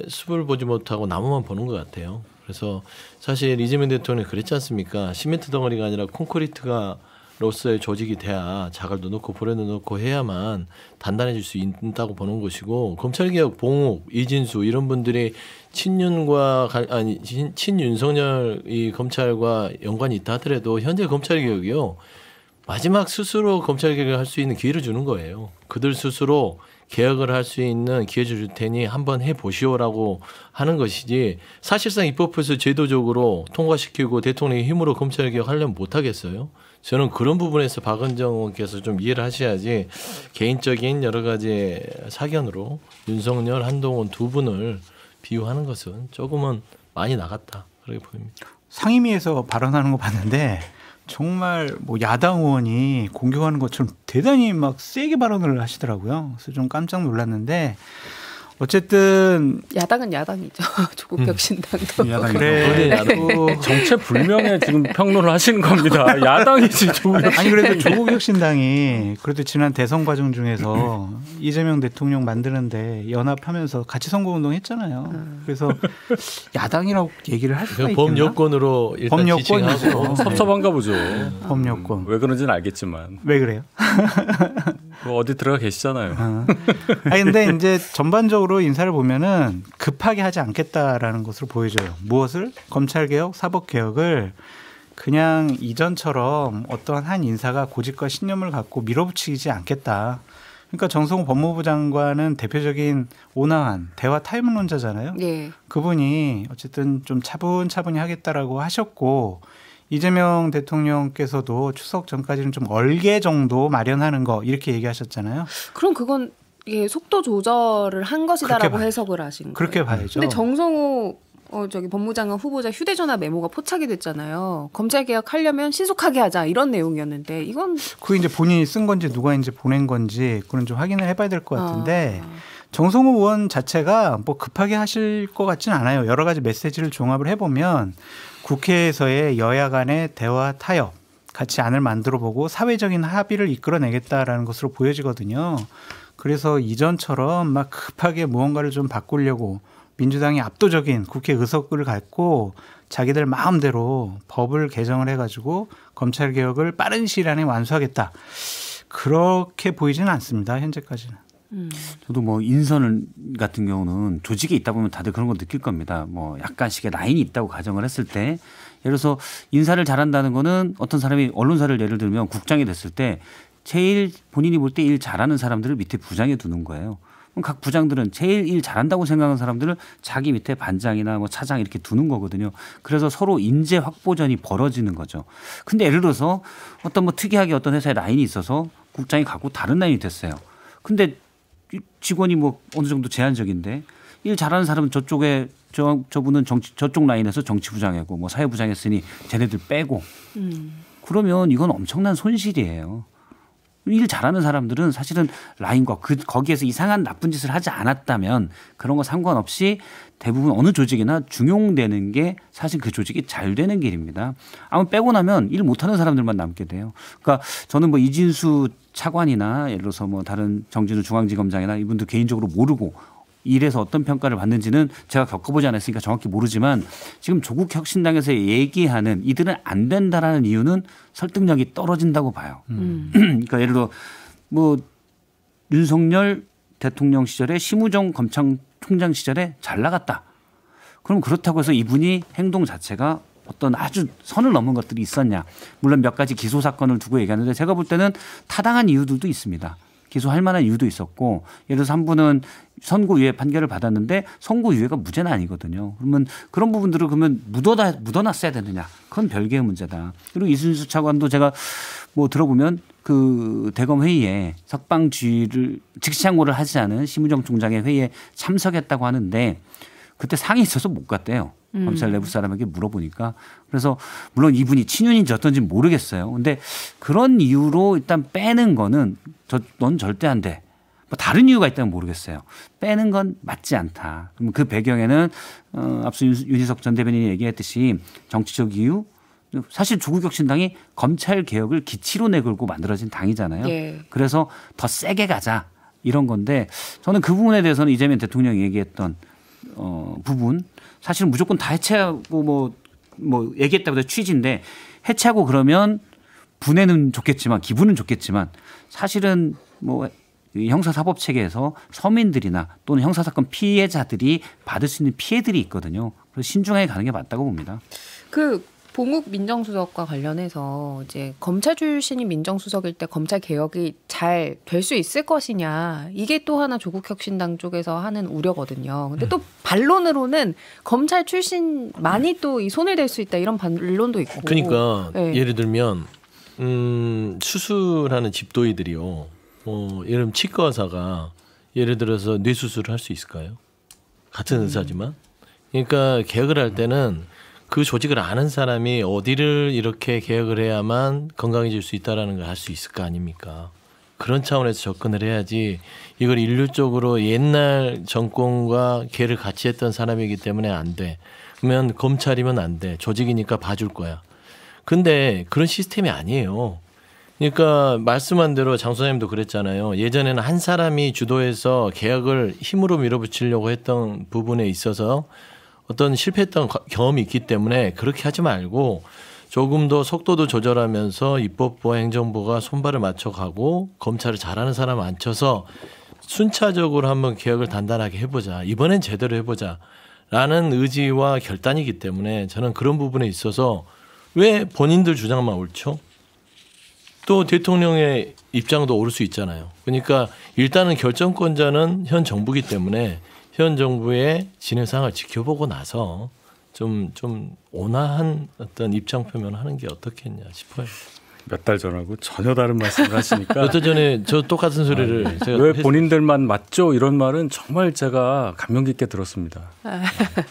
숲을 보지 못하고 나무만 보는 것 같아요. 그래서 사실 이재명 대통령이 그랬지 않습니까? 시멘트 덩어리가 아니라 콘크리트가 로서의 조직이 돼야 자갈도 넣고 볼에도 넣고 해야만 단단해질 수 있다고 보는 것이고 검찰개혁 봉욱, 이진수 이런 분들이 친윤석열 이 검찰과 연관이 있다 하더라도 현재 검찰개혁이요. 마지막 스스로 검찰개혁을 할 수 있는 기회를 주는 거예요. 그들 스스로 개혁을 할 수 있는 기회를 줄 테니 한번 해보시오라고 하는 것이지 사실상 입법해서 제도적으로 통과시키고 대통령의 힘으로 검찰개혁 하려면 못하겠어요. 저는 그런 부분에서 박은정 의원께서 좀 이해를 하셔야지 개인적인 여러 가지 사견으로 윤석열, 한동훈 두 분을 비유하는 것은 조금은 많이 나갔다. 그렇게 보입니다. 상임위에서 발언하는 거 봤는데 정말 뭐 야당 의원이 공격하는 것처럼 대단히 막 세게 발언을 하시더라고요. 그래서 좀 깜짝 놀랐는데 어쨌든 야당은 야당이죠. 조국 혁신당도. 그래. 정체불명의 지금 평론을 하시는 겁니다. 야당이지 조국. 아니 그래도 조국 혁신당이 그래도 지난 대선 과정 중에서 이재명 대통령 만드는데 연합하면서 같이 선거운동했잖아요. 그래서 야당이라고 얘기를 할 수가 있겠나? 범여권으로 일단 지칭하고 섭섭한가 보죠. 범여권. 왜 그런지는 알겠지만. 왜 그래요? 뭐 어디 들어가 계시잖아요. 아니 근데 이제 전반적으로 인사를 보면은 급하게 하지 않겠다라는 것으로 보여져요. 무엇을? 검찰개혁, 사법개혁을 그냥 이전처럼 어떠한 한 인사가 고집과 신념을 갖고 밀어붙이지 않겠다. 그러니까 정성호 법무부 장관은 대표적인 온화한 대화 타임론자잖아요. 예. 그분이 어쨌든 좀 차분차분히 하겠다라고 하셨고 이재명 대통령께서도 추석 전까지는 좀 얼개 정도 마련하는 거 이렇게 얘기하셨잖아요. 그럼 그건 예, 속도 조절을 한 것이다라고 해석을 하신 거예요. 그렇게 봐야죠. 근데 정성호 법무장관 후보자 휴대전화 메모가 포착이 됐잖아요. 검찰 개혁하려면 신속하게 하자 이런 내용이었는데 이건 그게 이제 본인이 쓴 건지 누가 이제 보낸 건지 그건 좀 확인을 해봐야 될 것 같은데 정성호 의원 자체가 뭐 급하게 하실 것 같지는 않아요. 여러 가지 메시지를 종합을 해보면 국회에서의 여야 간의 대화 타협, 같이 안을 만들어보고 사회적인 합의를 이끌어내겠다라는 것으로 보여지거든요. 그래서 이전처럼 막 급하게 무언가를 좀 바꾸려고 민주당이 압도적인 국회 의석을 갖고 자기들 마음대로 법을 개정을 해가지고 검찰개혁을 빠른 시일 안에 완수하겠다. 그렇게 보이지는 않습니다. 현재까지는. 저도 뭐 인선 같은 경우는 조직에 있다 보면 다들 그런 거 느낄 겁니다. 뭐 약간씩의 라인이 있다고 가정을 했을 때 예를 들어서 인사를 잘한다는 거는 어떤 사람이 언론사를 예를 들면 국장이 됐을 때 제일 본인이 볼 때 일 잘하는 사람들을 밑에 부장에 두는 거예요. 그럼 각 부장들은 제일 일 잘한다고 생각하는 사람들을 자기 밑에 반장이나 뭐 차장 이렇게 두는 거거든요. 그래서 서로 인재 확보전이 벌어지는 거죠. 근데 예를 들어서 어떤 뭐 특이하게 어떤 회사에 라인이 있어서 국장이 가고 다른 라인이 됐어요. 근데 직원이 뭐 어느 정도 제한적인데 일 잘하는 사람은 저쪽에 저분은 저쪽 라인에서 정치부장이고 뭐 사회부장 했으니 쟤네들 빼고 그러면 이건 엄청난 손실이에요. 일 잘하는 사람들은 사실은 라인과 거기에서 이상한 나쁜 짓을 하지 않았다면 그런 거 상관없이 대부분 어느 조직이나 중용되는 게 사실 그 조직이 잘 되는 길입니다. 아마 빼고 나면 일 못하는 사람들만 남게 돼요. 그러니까 저는 뭐 이진수 차관이나 예를 들어서 뭐 다른 정진우 중앙지검장이나 이분들 개인적으로 모르고 일에서 어떤 평가를 받는지는 제가 겪어보지 않았으니까 정확히 모르지만 지금 조국 혁신당에서 얘기하는 이들은 안 된다라는 이유는 설득력이 떨어진다고 봐요. 그러니까 예를 들어 뭐 윤석열 대통령 시절에 심우정 검찰총장 시절에 잘 나갔다. 그럼 그렇다고 해서 이분이 행동 자체가 어떤 아주 선을 넘은 것들이 있었냐. 물론 몇 가지 기소 사건을 두고 얘기하는데 제가 볼 때는 타당한 이유들도 있습니다. 기소할 만한 이유도 있었고 예를 들어서 한 분은 선고유예 판결을 받았는데 선고유예가 무죄는 아니거든요. 그러면 그런 부분들을 그러면 묻어놨어야 되느냐. 그건 별개의 문제다. 그리고 이순수 차관도 제가 뭐 들어보면 그 대검 회의에 석방주의를 직시항고를 하지 않은 심우정 총장의 회의에 참석했다고 하는데 그때 상이 있어서 못 갔대요. 검찰 내부 사람에게 물어보니까. 그래서 물론 이분이 친윤인지 어떤지 모르겠어요. 근데 그런 이유로 일단 빼는 거는 넌 절대 안 돼. 뭐 다른 이유가 있다면 모르겠어요. 빼는 건 맞지 않다. 그럼 그 배경에는 앞서 윤희석 전 대변인이 얘기했듯이 정치적 이유 사실 조국 혁신당이 검찰 개혁을 기치로 내걸고 만들어진 당이잖아요. 예. 그래서 더 세게 가자 이런 건데 저는 그 부분에 대해서는 이재명 대통령이 얘기했던 부분 사실은 무조건 다 해체하고 뭐 얘기했다보다 취지인데 해체하고 그러면 분해는 좋겠지만 기분은 좋겠지만 사실은 뭐 형사사법 체계에서 서민들이나 또는 형사사건 피해자들이 받을 수 있는 피해들이 있거든요. 그래서 신중하게 가는 게 맞다고 봅니다. 그 봉욱 민정수석과 관련해서 이제 검찰 출신이 민정수석일 때 검찰 개혁이 잘 될 수 있을 것이냐 이게 또 하나 조국 혁신당 쪽에서 하는 우려거든요. 근데 또 반론으로는 검찰 출신만이 또 이 손을 댈 수 있다 이런 반론도 있고. 그러니까 네. 예를 들면 수술하는 집도의들이요. 예를 들면 치과 의사가 예를 들어서 뇌 수술을 할 수 있을까요? 같은 의사지만. 그러니까 개혁을 할 때는 그 조직을 아는 사람이 어디를 이렇게 개혁을 해야만 건강해질 수 있다라는 걸 알 수 있을 거 아닙니까? 그런 차원에서 접근을 해야지 이걸 인류적으로 옛날 정권과 걔를 같이 했던 사람이기 때문에 안 돼. 그러면 검찰이면 안 돼. 조직이니까 봐줄 거야. 근데 그런 시스템이 아니에요. 그러니까 말씀한 대로 장 소장님도 그랬잖아요. 예전에는 한 사람이 주도해서 계약을 힘으로 밀어붙이려고 했던 부분에 있어서 어떤 실패했던 경험이 있기 때문에 그렇게 하지 말고 조금 더 속도도 조절하면서 입법부와 행정부가 손발을 맞춰가고 검찰을 잘하는 사람 앉혀서 순차적으로 한번 개혁을 단단하게 해보자. 이번엔 제대로 해보자. 라는 의지와 결단이기 때문에 저는 그런 부분에 있어서 왜 본인들 주장만 옳죠? 또 대통령의 입장도 옳을 수 있잖아요. 그러니까 일단은 결정권자는 현 정부이기 때문에 현 정부의 진행 상황을 지켜보고 나서 좀 온화한 어떤 입장 표명을 하는 게 어떻겠냐 싶어요. 몇 달 전하고 전혀 다른 말씀을 하시니까 몇 달 전에 저 똑같은 소리를 제가 왜 본인들만 맞죠? 이런 말은 정말 제가 감명 깊게 들었습니다.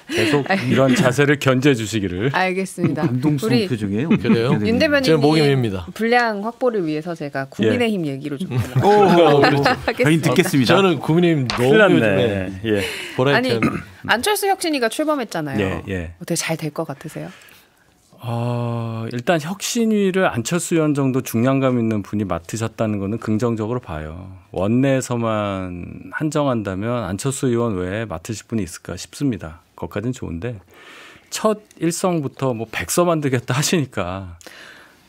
계속 이런 자세를 견제해 주시기를. 알겠습니다. 감동스러운 표정이에요. 그래요? 윤 대변인님 제가 목이 맵니다. 분량 확보를 위해서 제가 국민의힘 얘기로 좀 저희는 듣겠습니다. 저는 국민의힘 너무 큰일 났네. 요즘에 예. 아니 보라이트 안철수 혁신이가 출범했잖아요. 예, 예. 어떻게 잘 될 것 같으세요? 일단 혁신위를 안철수 의원 정도 중량감 있는 분이 맡으셨다는 것은 긍정적으로 봐요. 원내에서만 한정한다면 안철수 의원 외에 맡으실 분이 있을까 싶습니다. 그것까지는 좋은데 첫 일성부터 뭐 백서 만들겠다 하시니까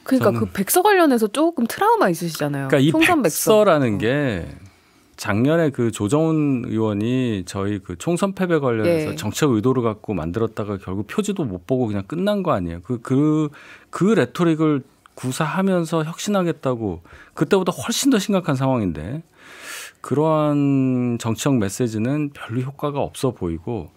그러니까 그 백서 관련해서 조금 트라우마 있으시잖아요. 그러니까 이 총선 백서라는 게 작년에 그 조정훈 의원이 저희 그 총선 패배 관련해서 예. 정책 의도를 갖고 만들었다가 결국 표지도 못 보고 그냥 끝난 거 아니에요. 그 레토릭을 구사하면서 혁신하겠다고 그때보다 훨씬 더 심각한 상황인데 그러한 정치적 메시지는 별로 효과가 없어 보이고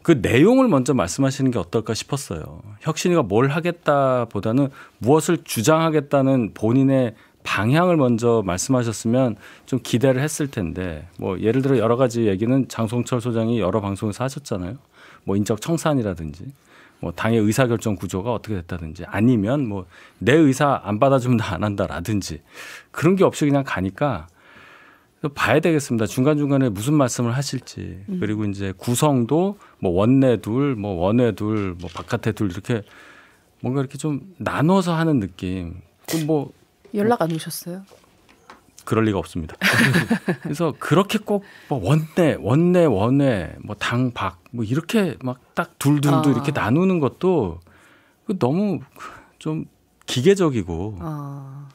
그 내용을 먼저 말씀하시는 게 어떨까 싶었어요. 혁신이가 뭘 하겠다보다는 무엇을 주장하겠다는 본인의 방향을 먼저 말씀하셨으면 좀 기대를 했을 텐데 뭐 예를 들어 여러 가지 얘기는 장성철 소장이 여러 방송에서 하셨잖아요. 뭐 인적 청산이라든지 뭐 당의 의사결정 구조가 어떻게 됐다든지 아니면 뭐 내 의사 안 받아주면 나 안 한다라든지 그런 게 없이 그냥 가니까 봐야 되겠습니다. 중간중간에 무슨 말씀을 하실지 그리고 이제 구성도 뭐 원내 둘, 뭐 원외 둘, 뭐 바깥에 둘 이렇게 뭔가 이렇게 좀 나눠서 하는 느낌. 뭐 연락 안 오셨어요? 그럴 리가 없습니다. 그래서 그렇게 꼭 뭐 원내, 뭐 당, 박, 뭐 이렇게 막 딱 둘둘둘 이렇게 나누는 것도 너무 좀 기계적이고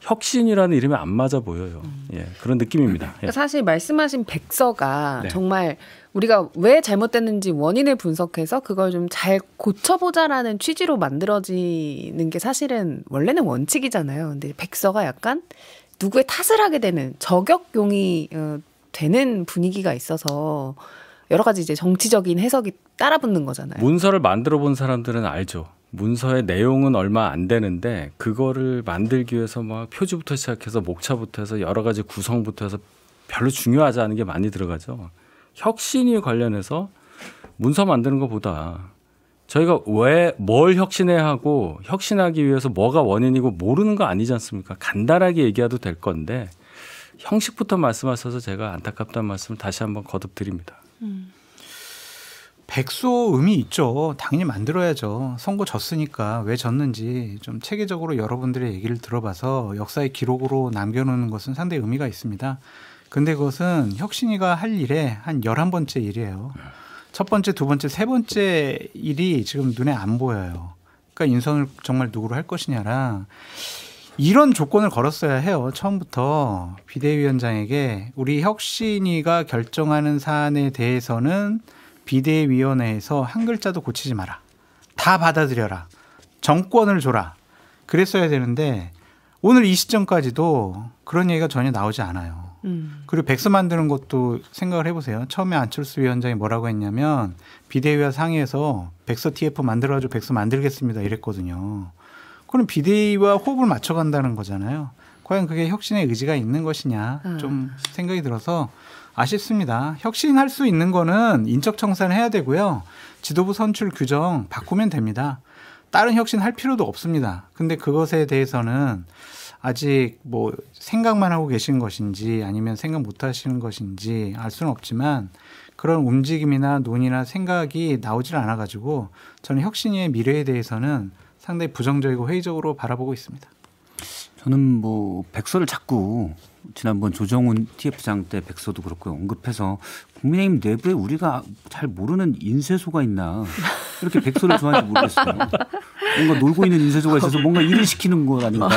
혁신이라는 이름이 안 맞아 보여요. 예, 그런 느낌입니다. 예. 사실 말씀하신 백서가 네. 정말 우리가 왜 잘못됐는지 원인을 분석해서 그걸 좀 잘 고쳐보자라는 취지로 만들어지는 게 사실은 원래는 원칙이잖아요. 근데 백서가 약간 누구의 탓을 하게 되는 저격용이 되는 분위기가 있어서 여러 가지 이제 정치적인 해석이 따라붙는 거잖아요. 문서를 만들어 본 사람들은 알죠. 문서의 내용은 얼마 안 되는데 그거를 만들기 위해서 막 표지부터 시작해서 목차부터 해서 여러 가지 구성부터 해서 별로 중요하지 않은 게 많이 들어가죠. 혁신이 관련해서 문서 만드는 것보다 저희가 왜 뭘 혁신해야 하고 혁신하기 위해서 뭐가 원인이고 모르는 거 아니지 않습니까? 간단하게 얘기해도 될 건데 형식부터 말씀하셔서 제가 안타깝다는 말씀을 다시 한번 거듭드립니다. 백소 의미 있죠. 당연히 만들어야죠. 선거 졌으니까 왜 졌는지 좀 체계적으로 여러분들의 얘기를 들어봐서 역사의 기록으로 남겨놓는 것은 상당히 의미가 있습니다. 근데 그것은 혁신이가 할 일의 한 11번째 일이에요. 첫 번째, 두 번째, 세 번째 일이 지금 눈에 안 보여요. 그러니까 인선을 정말 누구로 할 것이냐랑 이런 조건을 걸었어야 해요. 처음부터 비대위원장에게 우리 혁신이가 결정하는 사안에 대해서는 비대위원회에서 한 글자도 고치지 마라. 다 받아들여라. 정권을 줘라. 그랬어야 되는데 오늘 이 시점까지도 그런 얘기가 전혀 나오지 않아요. 그리고 백서 만드는 것도 생각을 해보세요. 처음에 안철수 위원장이 뭐라고 했냐면 비대위와 상의해서 백서 TF 만들어가지고 백서 만들겠습니다 이랬거든요. 그럼 비대위와 호흡을 맞춰간다는 거잖아요. 과연 그게 혁신의 의지가 있는 것이냐 좀 생각이 들어서 아쉽습니다. 혁신할 수 있는 거는 인적 청산을 해야 되고요. 지도부 선출 규정 바꾸면 됩니다. 다른 혁신 할 필요도 없습니다. 근데 그것에 대해서는 아직 뭐 생각만 하고 계신 것인지 아니면 생각 못 하시는 것인지 알 수는 없지만 그런 움직임이나 논의나 생각이 나오질 않아 가지고 저는 혁신위의 미래에 대해서는 상당히 부정적이고 회의적으로 바라보고 있습니다. 저는 뭐 백서를 자꾸 지난번 조정훈 TF장 때 백서도 그렇고 언급해서 국민의힘 내부에 우리가 잘 모르는 인쇄소가 있나 이렇게 백서를 좋아하는지 모르겠어요. 뭔가 놀고 있는 인쇄소가 있어서 뭔가 일을 시키는 것 아닌가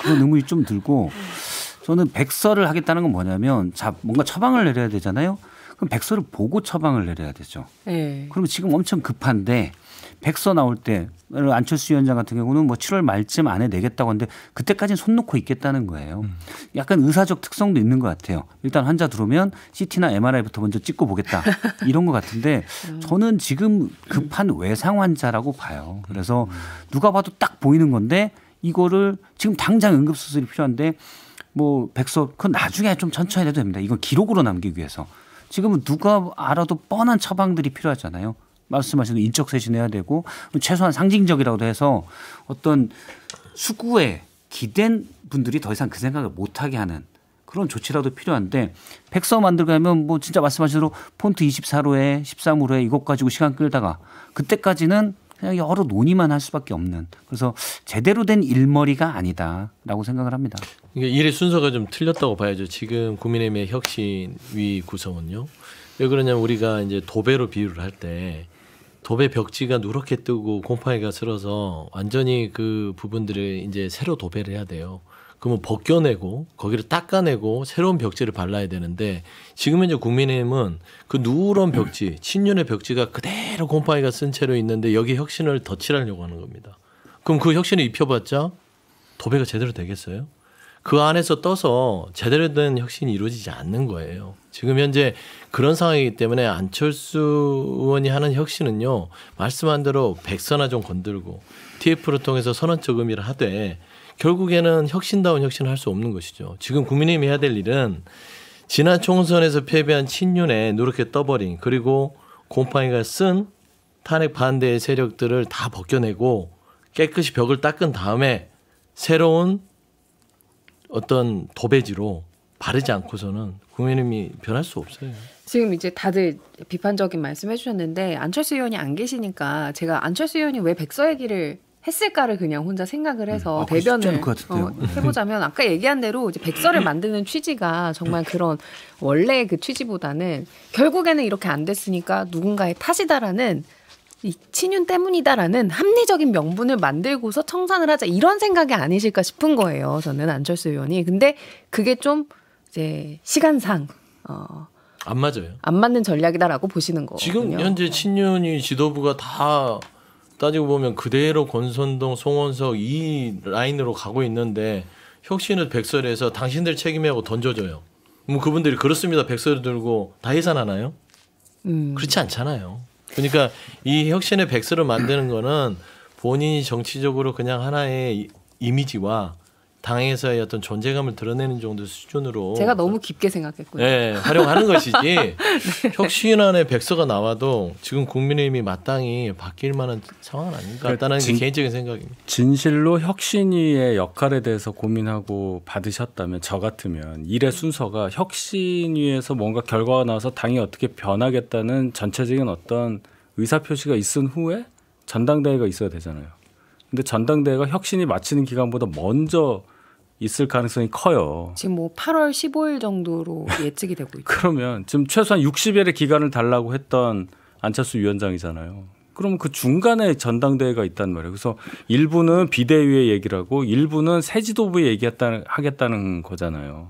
그런 의문이 좀 들고 저는 백서를 하겠다는 건 뭐냐면 뭔가 처방을 내려야 되잖아요. 그럼 백서를 보고 처방을 내려야 되죠. 네. 그러면 지금 엄청 급한데 백서 나올 때 안철수 위원장 같은 경우는 뭐 7월 말쯤 안에 내겠다고 하는데 그때까지는 손 놓고 있겠다는 거예요. 약간 의사적 특성도 있는 것 같아요. 일단 환자 들어오면 CT나 MRI부터 먼저 찍고 보겠다 이런 것 같은데 저는 지금 급한 외상 환자라고 봐요. 그래서 누가 봐도 딱 보이는 건데 이거를 지금 당장 응급수술이 필요한데 뭐 백서 그건 나중에 좀 천천히 해도 됩니다. 이건 기록으로 남기기 위해서. 지금은 누가 알아도 뻔한 처방들이 필요하잖아요. 말씀하신 인적 쇄신해야 되고 최소한 상징적이라고도 해서 어떤 수구에 기댄 분들이 더 이상 그 생각을 못하게 하는 그런 조치라도 필요한데 백서 만들고 하면 뭐 진짜 말씀하신 대로 폰트 24로에 13으로에 이것 가지고 시간 끌다가 그때까지는 그냥 여러 논의만 할 수밖에 없는 그래서 제대로 된 일머리가 아니다라고 생각을 합니다. 이게 일의 순서가 좀 틀렸다고 봐야죠. 지금 국민의힘의 혁신위 구성은요. 왜 그러냐면 우리가 이제 도배로 비유를 할 때 도배 벽지가 누렇게 뜨고 곰팡이가 슬어서 완전히 그 부분들을 이제 새로 도배를 해야 돼요. 그러면 벗겨내고 거기를 닦아내고 새로운 벽지를 발라야 되는데 지금 이제 국민의힘은 그 누런 벽지, 친윤의 벽지가 그대로 곰팡이가 쓴 채로 있는데 여기 혁신을 덧칠하려고 하는 겁니다. 그럼 그 혁신을 입혀봤자 도배가 제대로 되겠어요? 그 안에서 떠서 제대로 된 혁신이 이루어지지 않는 거예요. 지금 현재 그런 상황이기 때문에 안철수 의원이 하는 혁신은요. 말씀한 대로 백서나 좀 건들고 TF를 통해서 선언적 의미를 하되 결국에는 혁신다운 혁신을 할 수 없는 것이죠. 지금 국민의힘이 해야 될 일은 지난 총선에서 패배한 친윤에 누렇게 떠버린 그리고 곰팡이가 쓴 탄핵 반대의 세력들을 다 벗겨내고 깨끗이 벽을 닦은 다음에 새로운 어떤 도배지로 바르지 않고서는 국민의힘이 변할 수 없어요. 지금 이제 다들 비판적인 말씀 해주셨는데 안철수 의원이 안 계시니까 제가 안철수 의원이 왜 백서 얘기를 했을까를 그냥 혼자 생각을 해서 대변을 해보자면 아까 얘기한 대로 이제 백서를 만드는 취지가 정말 그런 원래 그 취지보다는 결국에는 이렇게 안 됐으니까 누군가의 탓이다라는 이 친윤 때문이다라는 합리적인 명분을 만들고서 청산을 하자 이런 생각이 아니실까 싶은 거예요. 저는 안철수 의원이. 근데 그게 좀 이제 시간상 안 맞아요. 안 맞는 전략이다라고 보시는 거거든요. 지금 현재 친윤이 지도부가 다 따지고 보면 그대로 권선동, 송원석 이 라인으로 가고 있는데 혁신을 백서를 해서 당신들 책임이라고 던져줘요. 뭐 그분들이 그렇습니다. 백서를 들고 다 해산하나요? 그렇지 않잖아요. 그러니까 이 혁신의 백서를 만드는 거는 본인이 정치적으로 그냥 하나의 이미지와 당에서의 어떤 존재감을 드러내는 정도 수준으로 제가 너무 깊게 생각했군요. 네, 활용하는 것이지 네. 혁신안에 백서가 나와도 지금 국민의힘이 마땅히 바뀔 만한 상황은 아닌 것 같다는 게 개인적인 생각입니다. 진실로 혁신위의 역할에 대해서 고민하고 받으셨다면 저 같으면 일의 순서가 혁신위에서 뭔가 결과가 나와서 당이 어떻게 변하겠다는 전체적인 어떤 의사표시가 있은 후에 전당대회가 있어야 되잖아요. 근데 전당대회가 혁신이 마치는 기간보다 먼저 있을 가능성이 커요. 지금 뭐 8월 15일 정도로 예측이 되고 있죠. 그러면 지금 최소한 60일의 기간을 달라고 했던 안철수 위원장이잖아요. 그러면 그 중간에 전당대회가 있단 말이에요. 그래서 일부는 비대위의 얘기를 하고 일부는 새 지도부의 하겠다는 거잖아요.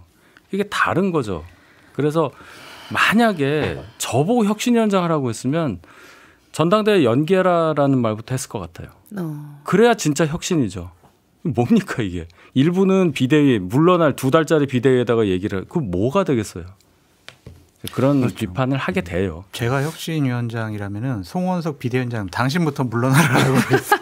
이게 다른 거죠. 그래서 만약에 저보고 혁신위원장 하라고 했으면 전당대회 연기해라라는 말부터 했을 것 같아요. 그래야 진짜 혁신이죠. 뭡니까 이게. 일부는 비대위 물러날 2달짜리 비대위에다가 얘기를 그 뭐가 되겠어요. 그런 그렇죠. 비판을 하게 돼요. 제가 혁신위원장이라면은 송원석 비대위원장 당신부터 물러나라고 했어요.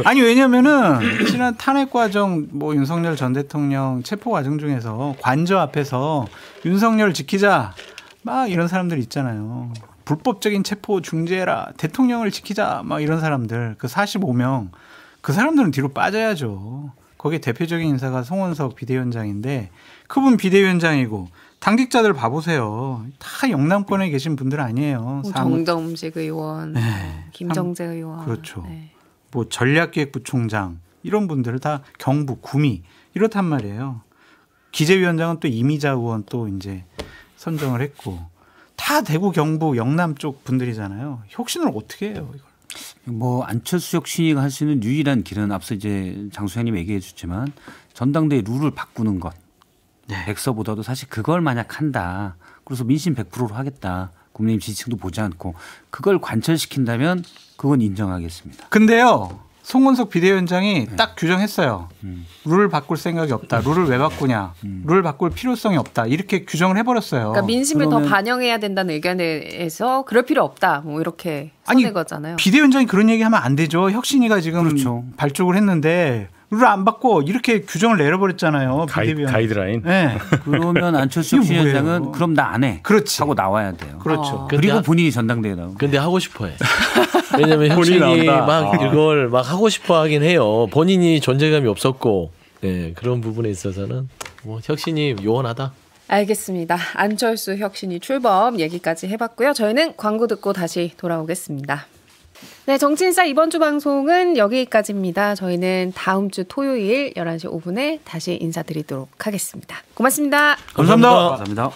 아니 왜냐면은 지난 탄핵 과정 뭐 윤석열 전 대통령 체포 과정 중에서 관저 앞에서 윤석열 지키자 막 이런 사람들 있잖아요. 불법적인 체포 중재해라. 대통령을 지키자. 막 이런 사람들. 그 45명. 그 사람들은 뒤로 빠져야죠. 거기에 대표적인 인사가 송원석 비대위원장인데 그분 비대위원장이고 당직자들 봐보세요. 다 영남권에 계신 분들 아니에요. 정점식 의원, 네. 김정재 의원. 그렇죠. 네. 뭐 전략기획부총장 이런 분들을 다 경부, 구미 이렇단 말이에요. 기재위원장은 또 이미자 의원 또 이제 선정을 했고 다 대구, 경부, 영남 쪽 분들이잖아요. 혁신을 어떻게 해요, 이걸? 뭐 안철수 혁신이가 할 수 있는 유일한 길은 앞서 이제 장수현님 얘기해 줬지만 전당대회 룰을 바꾸는 것. 백서보다도 사실 그걸 만약 한다. 그래서 민심 100%로 하겠다. 국민의힘 지지층도 보지 않고 그걸 관철시킨다면 그건 인정하겠습니다. 근데요. 송원석 비대위원장이 딱 규정했어요. 룰을 바꿀 생각이 없다. 룰을 왜 바꾸냐. 룰을 바꿀 필요성이 없다. 이렇게 규정을 해버렸어요. 그러니까 민심을 더 반영해야 된다는 의견에서 그럴 필요 없다. 뭐 이렇게 써낸 거잖아요. 비대위원장이 그런 얘기하면 안 되죠. 혁신이가 지금 그렇죠. 발족을 했는데 룰을 안 바꿔 이렇게 규정을 내려버렸잖아요. 가이드라인. 네. 그러면 안철수 혁신위원장은 그럼 나 안 해. 그렇지. 하고 나와야 돼요. 그렇죠. 그리고 본인이 전당대회 나오고. 근데 하고 싶어해. 왜냐하면 혁신이 막 이걸 막 하고 싶어 하긴 해요. 본인이 존재감이 없었고 네, 그런 부분에 있어서는 뭐 혁신이 요원하다. 알겠습니다. 안철수 혁신이 출범 얘기까지 해봤고요. 저희는 광고 듣고 다시 돌아오겠습니다. 네, 정치인사 이번 주 방송은 여기까지입니다. 저희는 다음 주 토요일 11시 5분에 다시 인사드리도록 하겠습니다. 고맙습니다. 감사합니다. 감사합니다.